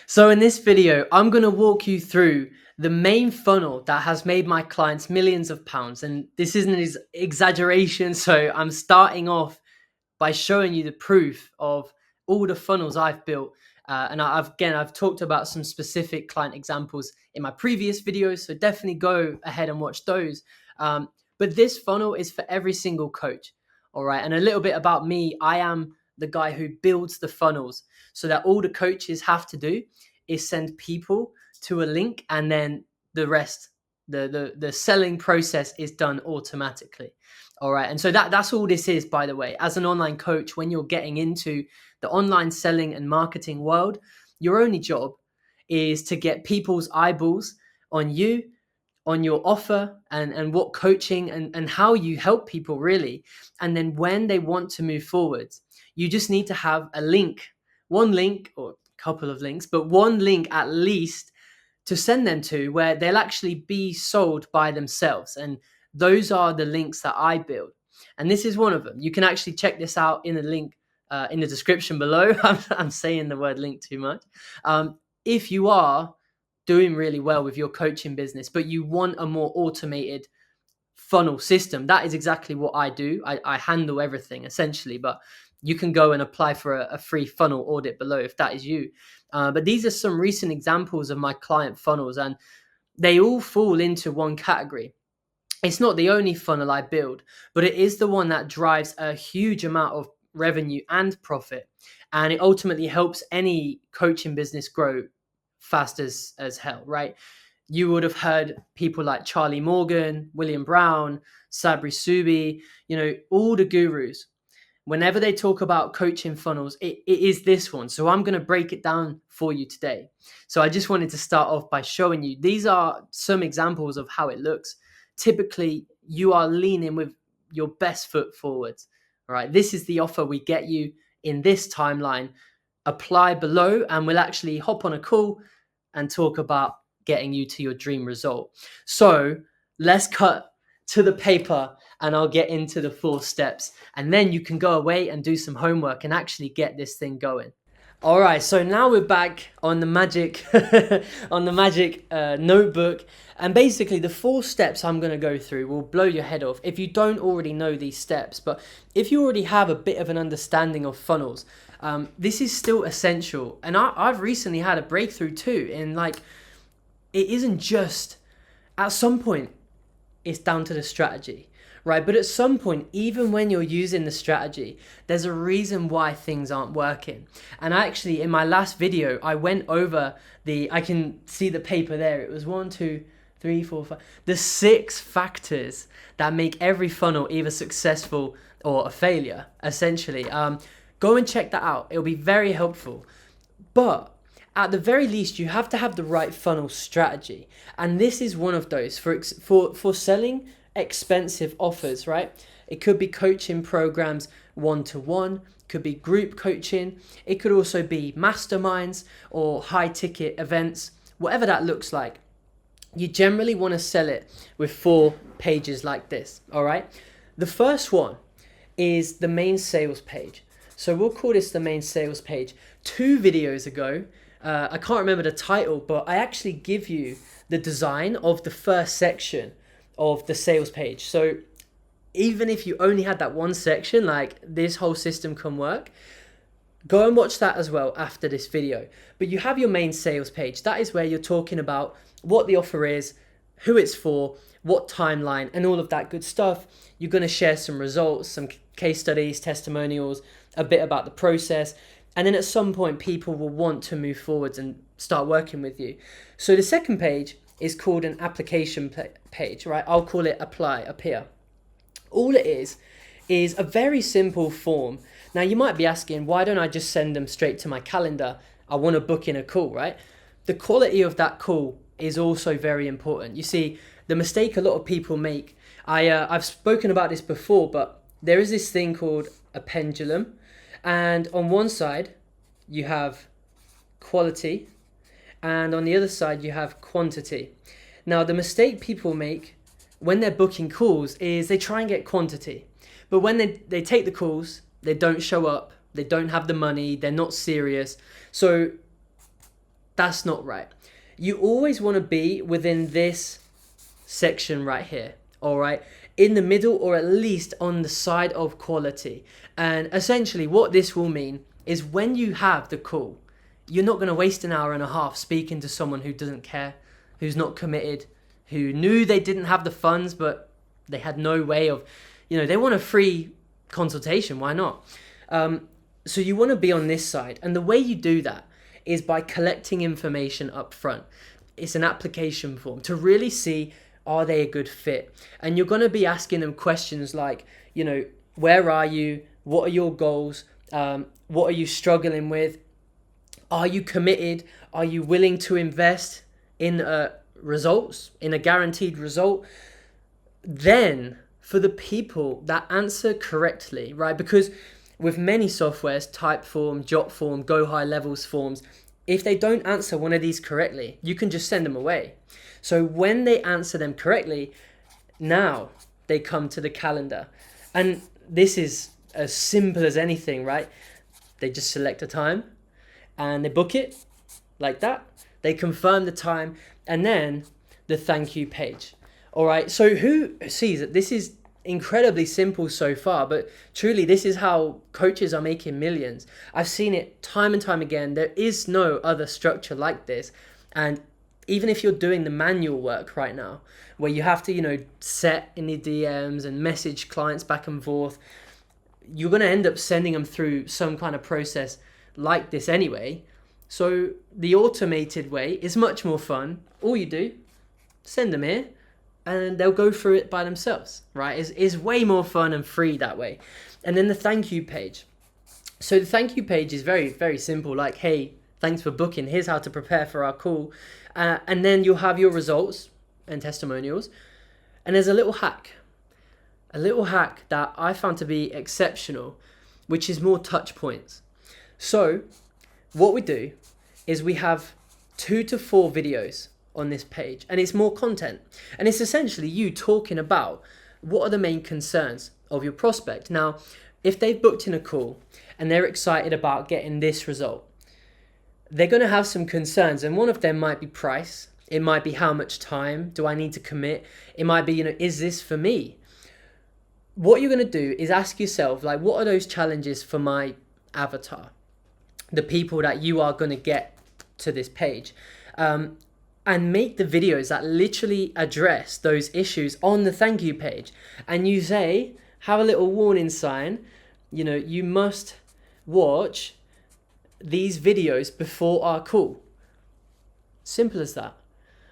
So in this video, I'm going to walk you through the main funnel that has made my clients millions of pounds. And this isn't an exaggeration. So I'm starting off by showing you the proof of all the funnels I've built. I've talked about some specific client examples in my previous videos. So definitely go ahead and watch those. But this funnel is for every single coach. All right. And a little bit about me, I am the guy who builds the funnels so that all the coaches have to do is send people to a link, and then the rest, the selling process is done automatically. All right. And so that's all this is, by the way. As an online coach, when you're getting into the online selling and marketing world, your only job is to get people's eyeballs on you, on your offer, and what coaching and how you help people really. And then when they want to move forwards, you just need to have a link, one link or a couple of links, but one link at least to send them to where they'll actually be sold by themselves. And those are the links that I build. And this is one of them. You can actually check this out in the link in the description below. I'm saying the word link too much. If you are doing really well with your coaching business, but you want a more automated funnel system, that is exactly what I do. I handle everything essentially, but you can go and apply for a free funnel audit below if that is you. But these are some recent examples of my client funnels, and they all fall into one category. It's not the only funnel I build, but it is the one that drives a huge amount of revenue and profit. And it ultimately helps any coaching business grow fast as hell, right? You would have heard people like Charlie Morgan, William Brown, Sabri Suby, all the gurus. Whenever they talk about coaching funnels, it is this one. So I'm going to break it down for you today. So I just wanted to start off by showing you, these are some examples of how it looks. Typically, you are leaning with your best foot forwards. All right, this is the offer we get you in this timeline. Apply below and we'll actually hop on a call and talk about getting you to your dream result. So let's cut to the paper and I'll get into the 4 steps, and then you can go away and do some homework and actually get this thing going. All right, so now we're back on the magic notebook, and basically the 4 steps I'm going to go through will blow your head off if you don't already know these steps. But if you already have a bit of an understanding of funnels, this is still essential. And I've recently had a breakthrough too, in it isn't just, at some point it's down to the strategy, right? But at some point, even when you're using the strategy, there's a reason why things aren't working. And actually, in my last video, I went over I can see the paper there. It was 1, 2, 3, 4, 5. The 6 factors that make every funnel either successful or a failure, essentially. Go and check that out. It'll be very helpful. But at the very least, you have to have the right funnel strategy. And this is one of those for selling expensive offers, right? It could be coaching programs one-to-one, could be group coaching. It could also be masterminds or high ticket events, whatever that looks like. You generally want to sell it with 4 pages like this, all right? The first one is the main sales page. So we'll call this the main sales page. 2 videos ago, I can't remember the title, but I actually give you the design of the first section of the sales page. So even if you only had that one section, this whole system can work. Go and watch that as well after this video. But you have your main sales page. That is where you're talking about what the offer is, who it's for, what timeline, and all of that good stuff. You're going to share some results, some case studies, testimonials, a bit about the process. And then at some point, people will want to move forwards and start working with you. So the second page is called an application page, right? I'll call it apply up here. All it is a very simple form. Now, you might be asking, why don't I just send them straight to my calendar? I want to book in a call, right? The quality of that call is also very important. You see, the mistake a lot of people make, I've spoken about this before, but there is this thing called a pendulum. And on one side, you have quality, and on the other side, you have quantity. Now, the mistake people make when they're booking calls is they try and get quantity. But when they take the calls, they don't show up, they don't have the money, they're not serious. So That's not right. You always want to be within this section right here, all right, in the middle, or at least on the side of quality. And essentially what this will mean is when you have the call, you're not going to waste an hour and a half speaking to someone who doesn't care, who's not committed, who knew they didn't have the funds, but they had no way of, they want a free consultation. Why not? So you want to be on this side. And the way you do that is by collecting information up front. It's an application form to really see, are they a good fit? And you're going to be asking them questions like, where are you? What are your goals? What are you struggling with? Are you committed? Are you willing to invest in results, in a guaranteed result? Then for the people that answer correctly, right? Because with many softwares, Typeform, Jotform, Go High Levels forms, if they don't answer one of these correctly, you can just send them away. So when they answer them correctly, now they come to the calendar. And this is as simple as anything, right? They just select a time and they book it like that. They confirm the time and then the thank you page. All right, so who sees that this is incredibly simple so far, but truly this is how coaches are making millions. I've seen it time and time again. There is no other structure like this. And even if you're doing the manual work right now, where you have to, set in the DMs and message clients back and forth, you're going to end up sending them through some kind of process like this anyway. So the automated way is much more fun. All you do, send them here, and they'll go through it by themselves, right? It's way more fun and free that way. And then the thank you page. So the thank you page is very, very simple. Like, hey, thanks for booking. Here's how to prepare for our call. And then you'll have your results and testimonials. And there's a little hack that I found to be exceptional, which is more touch points. So what we do is we have 2 to 4 videos on this page, and it's more content, and it's essentially you talking about what are the main concerns of your prospect. Now, if they've booked in a call and they're excited about getting this result, they're going to have some concerns, and one of them might be price. It might be how much time do I need to commit. It might be, is this for me? What you're going to do is ask yourself, like, what are those challenges for my avatar, the people that you are going to get to this page? And make the videos that literally address those issues on the thank you page. And you say, have a little warning sign, you must watch these videos before our call. Simple as that.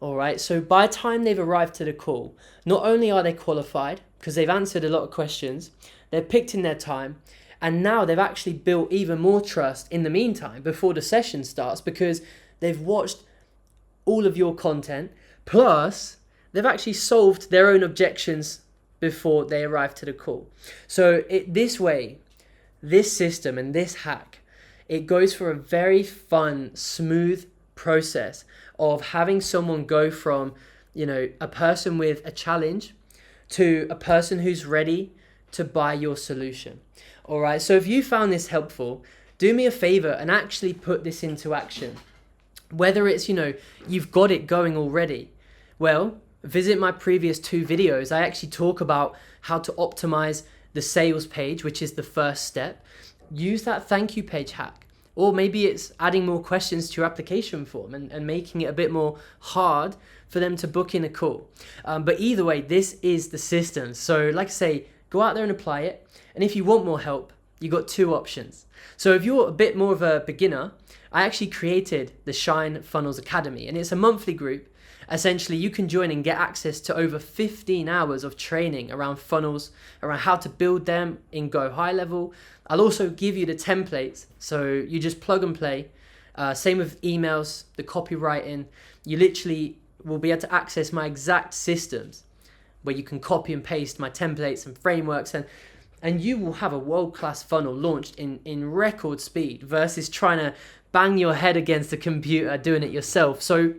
All right. So by the time they've arrived to the call, not only are they qualified because they've answered a lot of questions, they're picked in their time, and now they've actually built even more trust in the meantime before the session starts, because they've watched all of your content, plus they've actually solved their own objections before they arrive to the call. So this way, this system and this hack, it goes for a very fun, smooth process of having someone go from, a person with a challenge to a person who's ready to buy your solution. All right. So if you found this helpful, do me a favor and actually put this into action. Whether it's, you've got it going already, well, visit my previous 2 videos. I actually talk about how to optimize the sales page, which is the first step. Use that thank you page hack. Or maybe it's adding more questions to your application form and making it a bit more hard for them to book in a call. But either way, this is the system. So like I say, go out there and apply it. And if you want more help, you got 2 options. So if you're a bit more of a beginner, I actually created the Shine Funnels Academy, and it's a monthly group. Essentially, you can join and get access to over 15 hours of training around funnels, around how to build them in Go High Level. I'll also give you the templates, so you just plug and play. Same with emails, the copywriting. You literally will be able to access my exact systems where you can copy and paste my templates and frameworks, and you will have a world-class funnel launched in record speed versus trying to bang your head against the computer doing it yourself. So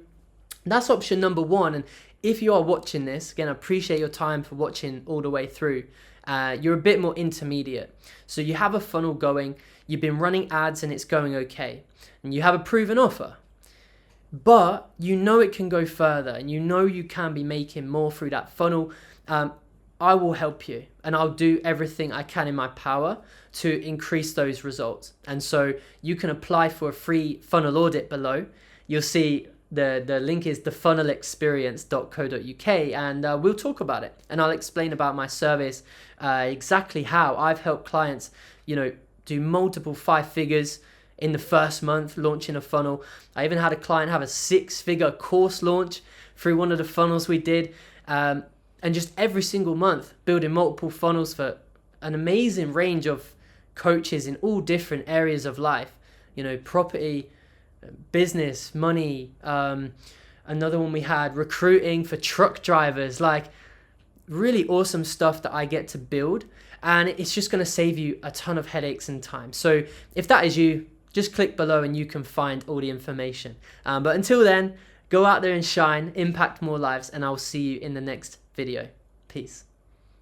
that's option number 1. And if you are watching this, again, I appreciate your time for watching all the way through. You're a bit more intermediate. So you have a funnel going, you've been running ads and it's going okay, and you have a proven offer. but you know it can go further, and you know you can be making more through that funnel. I will help you, and I'll do everything I can in my power to increase those results. And so you can apply for a free funnel audit below. You'll see the link is thefunnelexperience.co.uk, and we'll talk about it, and I'll explain about my service, exactly how I've helped clients, do multiple 5 figures in the first month launching a funnel. I even had a client have a 6-figure course launch through one of the funnels we did, and just every single month building multiple funnels for an amazing range of coaches in all different areas of life, property, business, money. Another one we had recruiting for truck drivers, like really awesome stuff that I get to build, and it's just going to save you a ton of headaches and time. So if that is you, just click below and you can find all the information. But until then, go out there and shine, impact more lives, and I'll see you in the next video. Peace.